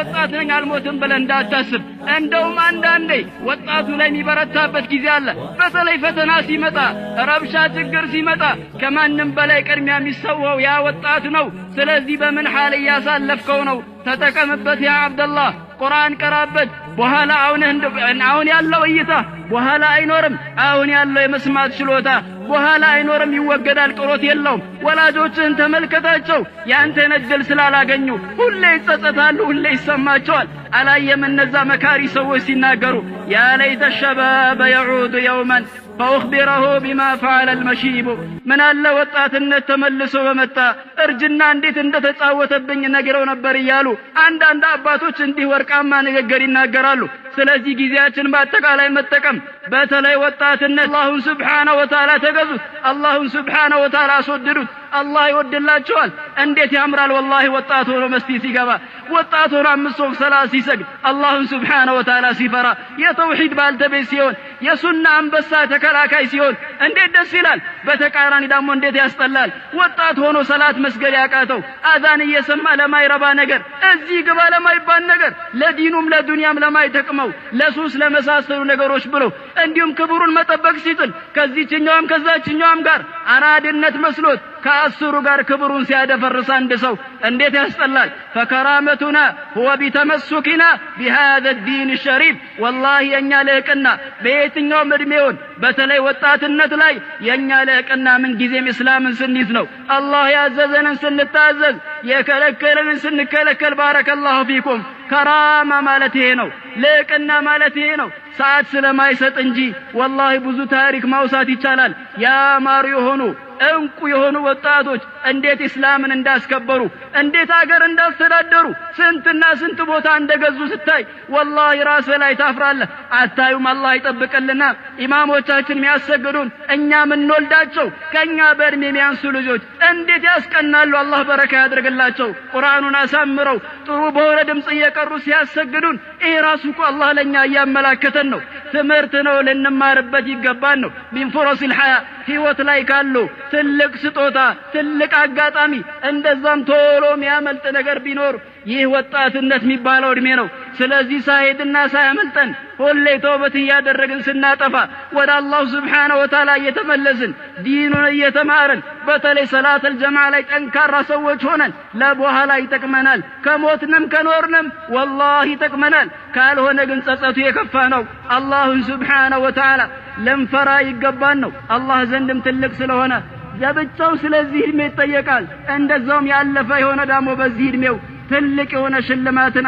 ወጣት ነኝ አልሞትም ብለህ እንዳታስብ። እንደውም አንዳንዴ ወጣቱ ላይ የሚበረታበት ጊዜ አለ። በተለይ ፈተና ሲመጣ፣ ረብሻ ችግር ሲመጣ ከማንም በላይ ቅድሚያ የሚሰዋው ያ ወጣት ነው። ስለዚህ በምን ሐል እያሳለፍከው ነው? ተጠቀምበት ያ አብደላህ። ቁርአን ቀራበት። በኋላ አሁን ያለው እይታ በኋላ አይኖርም። አሁን ያለው የመስማት ችሎታ በኋላ አይኖርም፣ ይወገዳል፣ ቅሮት የለውም። ወላጆችን ተመልከታቸው። ያንተን እድል ስላላገኙ ሁሌ ይጸጸታሉ፣ ሁሌ ይሰማቸዋል። አላየም እነዛ መካሪ ሰዎች ሲናገሩ ያ ለይተ ሸባበ የዑዱ የውመን ፈኡኽቢረሁ ቢማ ፈዐለ አልመሺቡ። ምን አለ ወጣትነት ተመልሶ በመጣ እርጅና እንዴት እንደተጫወተብኝ ነግረው ነበር እያሉ አንዳንድ አባቶች እንዲህ ወርቃማ ንግግር ይናገራሉ። ስለዚህ ጊዜያችን በአጠቃላይ መጠቀም፣ በተለይ ወጣትነት አላሁን ሱብሓነሁ ወተዓላ ተገዙት፣ አላሁን ሱብሓነሁ ወተዓላ አስወድዱት። አላህ ይወድላቸዋል። እንዴት ያምራል ወላሂ ወጣት ሆኖ መስጂድ ሲገባ፣ ወጣት ሆኖ 5 ወቅት ሰላት ሲሰግድ፣ አላሁን ሱብሓነሁ ወተዓላ ሲፈራ፣ የተውሂድ ባልተቤት ሲሆን፣ የሱና አንበሳ ተከላካይ ሲሆን እንዴት ደስ ይላል። በተቃራኒ ደግሞ እንዴት ያስጠላል ወጣት ሆኖ ሰላት መስገድ ያቃተው፣ አዛን እየሰማ ለማይረባ ነገር፣ እዚህ ግባ ለማይባል ነገር፣ ለዲኑም ለዱንያም ለማይጠቅመው ለሱስ ለመሳሰሉ ነገሮች ብሎ እንዲሁም ክብሩን መጠበቅ ሲጥል ከዚህኛውም ከዛችኛውም ጋር አራድነት መስሎት ከአስሩ ጋር ክብሩን ሲያደፈርስ አንድ ሰው እንዴት ያስጠላል። ፈከራመቱና ሁወ ቢተመሱኪና ቢሃذا الدين الشريف። ወላሂ የኛ ልዕቅና በየትኛውም እድሜውን በተለይ ወጣትነት ላይ የኛ ልዕቅና ምን ጊዜም እስላምን ስንይዝ ነው። አላህ ያዘዘንን ስንታዘዝ፣ የከለከለንን ስንከለከል። ባረከላሁ ፊኩም። ከራማ ማለት ይሄ ነው። ልዕቅና ማለት ይሄ ነው። ሰዓት ስለማይሰጥ እንጂ ወላሂ ብዙ ታሪክ ማውሳት ይቻላል። ያማሩ የሆኑ እንቁ የሆኑ ወጣቶች እንዴት እስላምን እንዳስከበሩ፣ እንዴት አገር እንዳስተዳደሩ፣ ስንትና ስንት ቦታ እንደገዙ ስታይ ወላሂ ራስህ ላይ ታፍራለህ። አታዩም? አላህ ይጠብቅልና ኢማሞቻችን የሚያሰግዱን እኛ ምንወልዳቸው ከኛ በእድሜ የሚያንሱ ልጆች እንዴት ያስቀናሉ። አላህ በረካ ያድርግላቸው። ቁርአኑን አሳምረው ጥሩ በሆነ ድምጽ እየቀሩ ሲያሰግዱን ይሄ ራሱ እኮ አላህ ለኛ እያመላከተን ነው። ትምህርት ነው፣ ልንማርበት ይገባን ነው። ሚን ፉረሲል ሐያ ህይወት ላይ ካሉ ትልቅ ስጦታ ትልቅ አጋጣሚ እንደዛም ቶሎ የሚያመልጥ ነገር ቢኖር ይህ ወጣትነት የሚባለው እድሜ ነው። ስለዚህ ሳይድና ሳያመልጠን ሁሌ ተውበት እያደረግን ስናጠፋ ወደ አላህ ሱብሓነሁ ወተዓላ እየተመለስን ዲኑን እየተማርን በተለይ ሰላተል ጀማዓ ላይ ጠንካራ ሰዎች ሆነን ለበኋላ ይጠቅመናል። ከሞትንም ከኖርንም ወላሂ ይጠቅመናል። ካልሆነ ግን ጸጸቱ የከፋ ነው። አላህን ሱብሓነሁ ወተዓላ ለንፈራ ይገባን ነው። አላህ ዘንድም ትልቅ ስለሆነ ለብቻው ስለዚህ እድሜ ይጠየቃል። እንደዛውም ያለፈ የሆነ ደግሞ በዚህ እድሜው ትልቅ የሆነ ሽልማትን